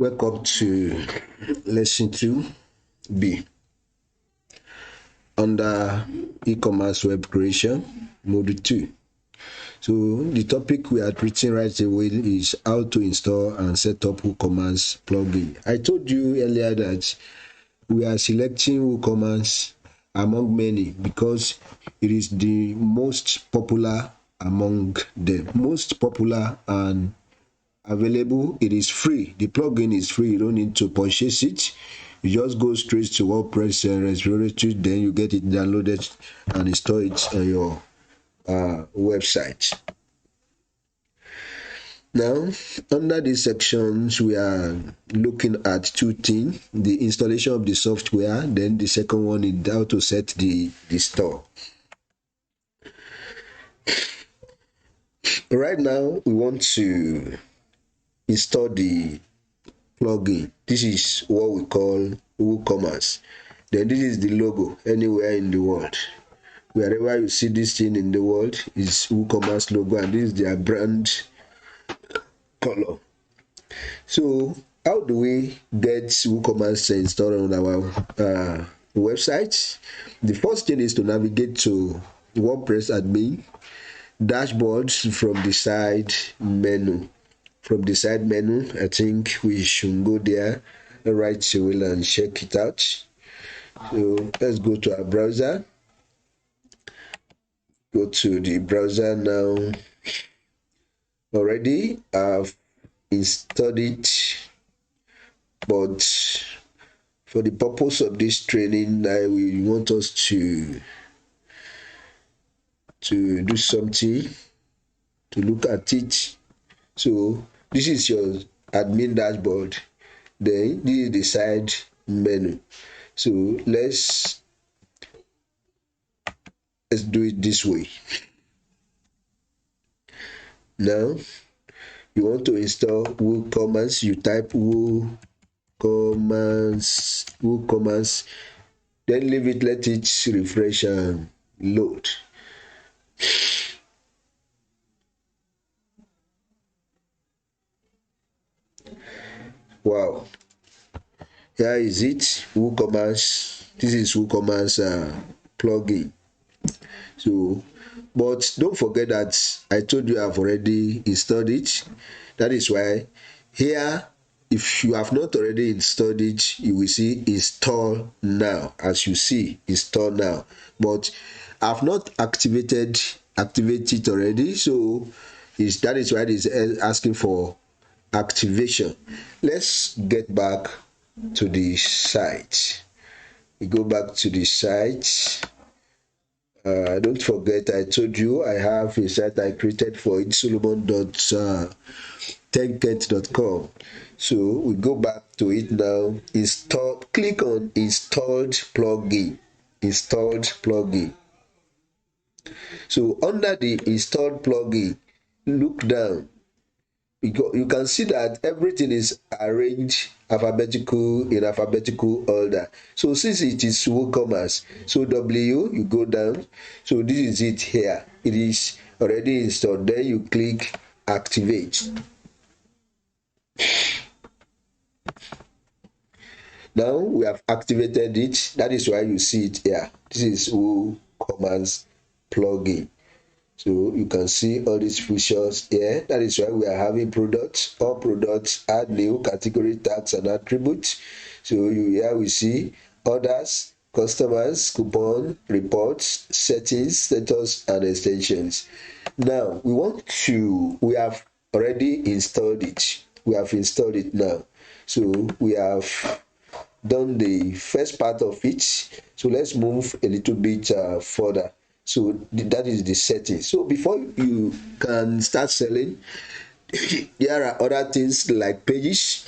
Welcome to lesson 2B under e-commerce web creation, module 2. So the topic we are treating right away is how to install and set up Woocommerce plugin. I told you earlier that we are selecting Woocommerce among many because it is the most popular among them. Most popular and available. It is free. The plugin is free. You don't need to purchase it. You just go straight to WordPress repository, then you get it downloaded and install it on your website. Now, under these sections, we are looking at two things: the installation of the software, then the second one is how to set the store. Right now, we want to install the plugin. This is what we call Woocommerce. Then this is the logo anywhere in the world. Wherever you see this thing in the world is Woocommerce logo, and this is their brand color. So how do we get Woocommerce installed on our website? The first thing is to navigate to WordPress admin dashboard from the side menu. From the side menu, I think we should go there right away and check it out. So let's go to our browser. Go to the browser now. Already I've installed it, but for the purpose of this training, I will want us to do something to look at it. So this is your admin dashboard. Then this is the side menu. So let's do it this way. Now you want to install Woocommerce. You type Woocommerce, then leave it, let it refresh and load. Wow, here is it, Woocommerce. This is Woocommerce plugin. So, but don't forget that I told you I've already installed it. That is why here, if you have not already installed it, you will see install now. As you see, install now. But I've not activated it already, so that is why it is asking for activation. Let's get back to the site. We go back to the site. Don't forget, I told you I have a site I created for it, solomon.10ket.com. So we go back to it now. Click on installed plugin. So under the installed plugin, look down. You can see that everything is arranged in alphabetical order. So since it is Woocommerce, so W, you go down. So this is it here. It is already installed. Then you click activate. Now we have activated it. That is why you see it here. This is Woocommerce plugin. So you can see all these features here. That is why we are having products. All products, add new category tags and attributes. So here we see orders, customers, coupon, reports, settings, status, and extensions. Now we have already installed it. We have installed it now. So we have done the first part of it. So let's move a little bit further. So that is the setting. So before you can start selling, there are other things like pages,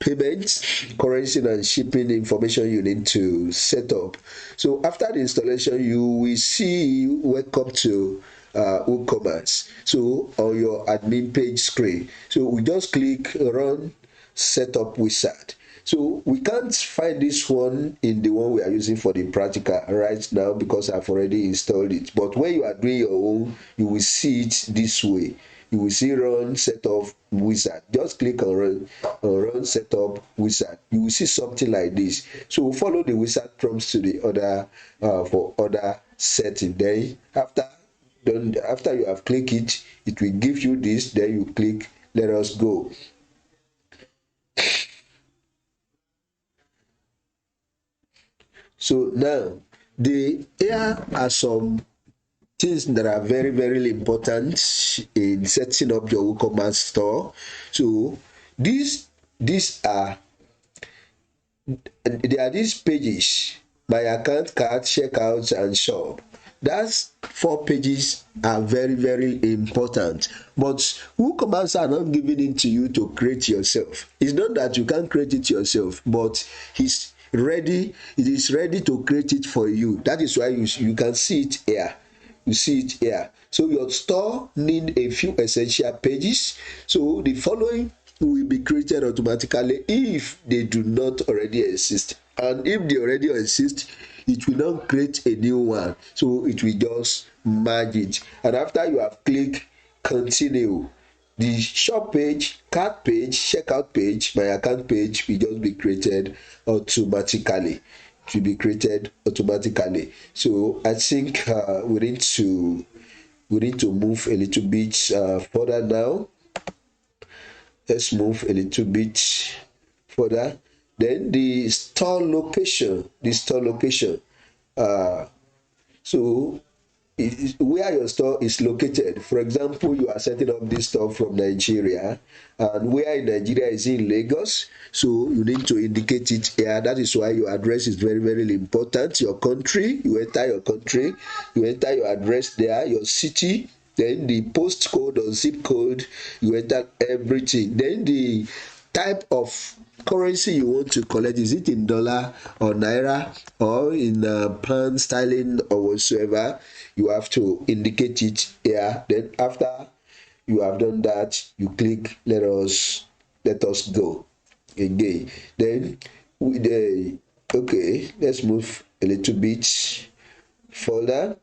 payments, currency, and shipping information you need to set up. So after the installation, you will see welcome to Woocommerce. So on your admin page screen, so we just click run setup wizard. So we can't find this one in the one we are using for the practical right now because I've already installed it. But when you are doing your own, you will see it this way. you will see run setup wizard. Just click on run setup wizard. You will see something like this. So follow the wizard prompts to the other for other setting. Then after you have clicked it, it will give you this. Then you click let us go. So now here are some things that are very, very important in setting up your WooCommerce store. So these are there are these pages: my account, cart, checkout, and shop. That's 4 pages are very, very important. But WooCommerce are not giving it to you to create yourself. It's not that you can't create it yourself, but it is ready to create it for you. That is why you can see it here. You see it here. So your store need a few essential pages. So the following will be created automatically if they do not already exist. And if they already exist, it will not create a new one. So it will just merge it. And after you have clicked continue, the shop page, cart page, checkout page, my account page will just be created automatically. It will be created automatically. So I think we need to move a little bit further now. Let's move a little bit further. Then the store location. So where your store is located. For example, you are setting up this store from Nigeria, and where in Nigeria is in Lagos. So you need to indicate it here. That is why your address is very, very important. Your country, you enter your country, you enter your address there, your city, then the postcode or zip code, you enter everything. Then the type of currency you want to collect, is it in dollar or naira or in pound sterling or whatsoever, you have to indicate it here. Then after you have done that, you click let us go again. Then okay, let's move a little bit further.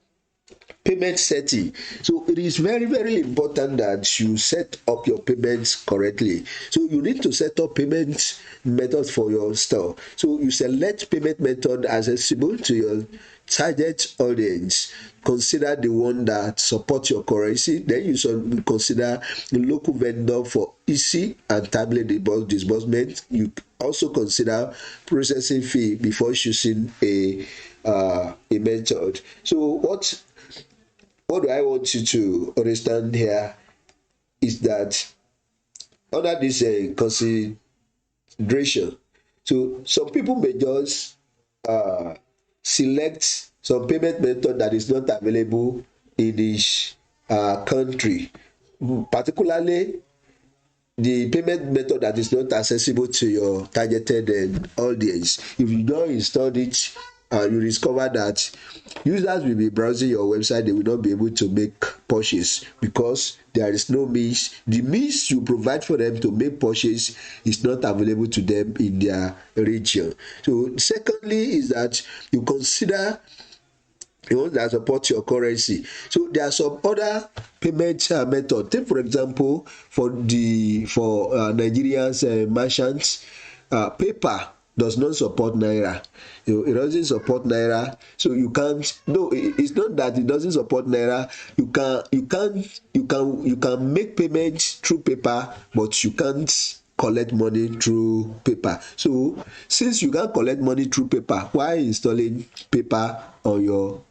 Payment setting. So it is very, very important that you set up your payments correctly. So you need to set up payment methods for your store. So you select payment method accessible to your target audience. Consider the one that supports your currency. Then you should consider the local vendor for easy and timely disbursement. You also consider processing fee before choosing a method. So what do I want you to understand here is that under this consideration, so some people may just select some payment method that is not available in each country, particularly the payment method that is not accessible to your targeted audience. If you don't install it, you discover that users will be browsing your website, they will not be able to make purchase because there is no means. The means you provide for them to make purchase is not available to them in their region. So secondly is that you consider the ones that support your currency. So there are some other payment method. Take for example, for Nigerians merchants, PayPal does not support naira. It doesn't support naira, so you can't. No, it's not that it doesn't support naira. You can make payments through PayPal, but you can't collect money through PayPal. So since you can't collect money through PayPal, why installing PayPal on your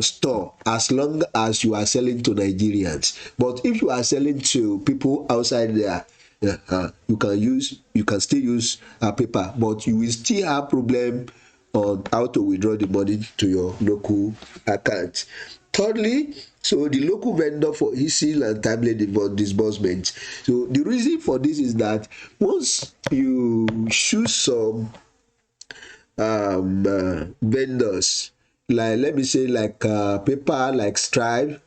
store as long as you are selling to Nigerians? But if you are selling to people outside there, you can still use PayPal, but you will still have problem on how to withdraw the money to your local account. Thirdly, so the local vendor for easy and timely disbursement. So the reason for this is that once you choose some vendors, like let me say like PayPal, like Stripe,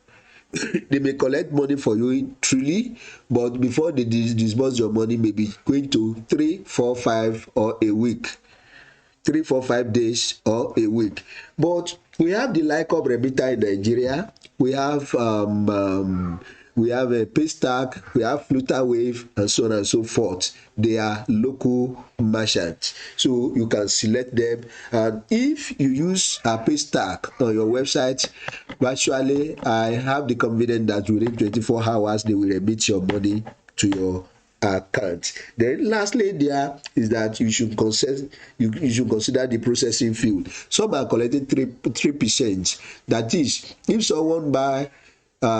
they may collect money for you truly, but before they disburse your money, maybe going to 3, 4, 5 or a week. 3, 4, 5 days or a week. But we have the like of remitter in Nigeria. We have we have a Paystack, we have Flutterwave, and so on and so forth. They are local merchants, so you can select them. And if you use a Paystack on your website, virtually I have the confidence that within 24 hours they will remit your money to your account. Then lastly there is that you should consider the processing fee. Some are collecting 3%. That is, if someone buy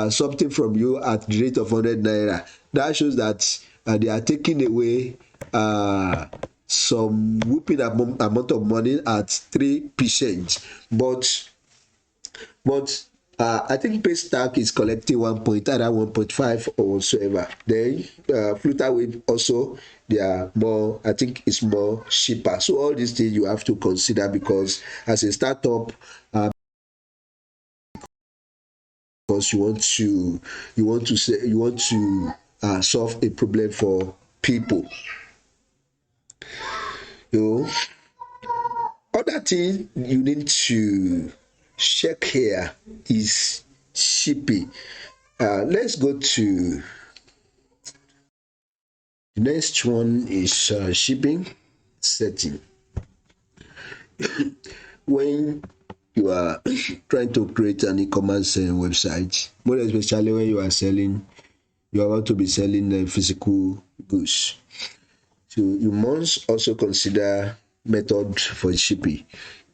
something from you at the rate of 100 naira, that shows that they are taking away some whooping amount of money at 3%. But I think Paystack is collecting 1.5 or whatsoever. Then Flutterwave also, they are more, I think it's more cheaper. So all these things you have to consider, because as a startup, because you want to solve a problem for people. You know, other thing you need to check here is shipping. Let's go to the next one is shipping setting. When you are trying to create an e-commerce website, more especially when you are about to be selling physical goods, so you must also consider method for shipping,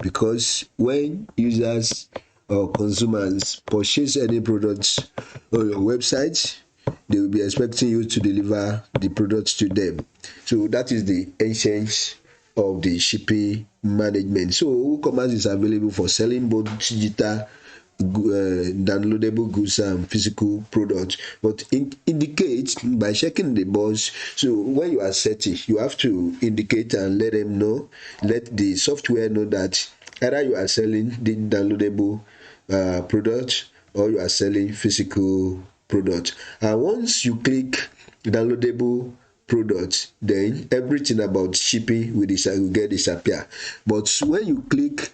because when users or consumers purchase any products on your website, they will be expecting you to deliver the products to them. So that is the essence of the shipping management. So Woocommerce is available for selling both digital downloadable goods and physical products, but indicate by checking the box. So when you are setting, you have to indicate and let the software know that either you are selling the downloadable product or you are selling physical product. And once you click downloadable product, then everything about shipping will get disappear. But when you click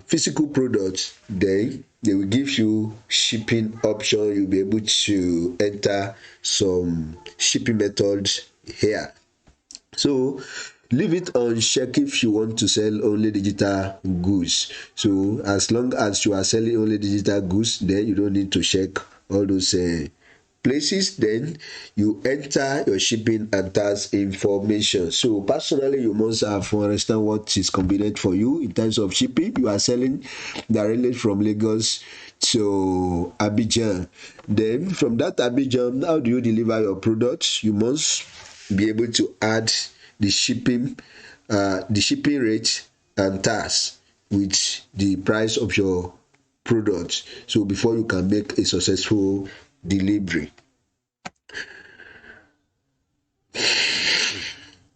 physical products, then they will give you shipping option. You'll be able to enter some shipping methods here. So leave it unchecked if you want to sell only digital goods. So as long as you are selling only digital goods, then you don't need to check all those places. Then you enter your shipping and tax information. So personally, you must have to understand what is convenient for you in terms of shipping. You are selling directly from Lagos to Abidjan. Then from that Abidjan, how do you deliver your products? You must be able to add the shipping rate and tax with the price of your product, so before you can make a successful delivery.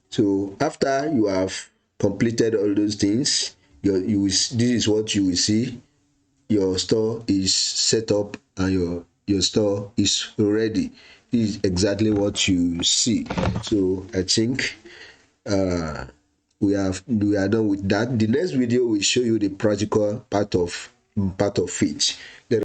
So after you have completed all those things, this is what you will see. Your store is set up and your store is ready. This is exactly what you see. So I think we are done with that. The next video will show you the practical part of it.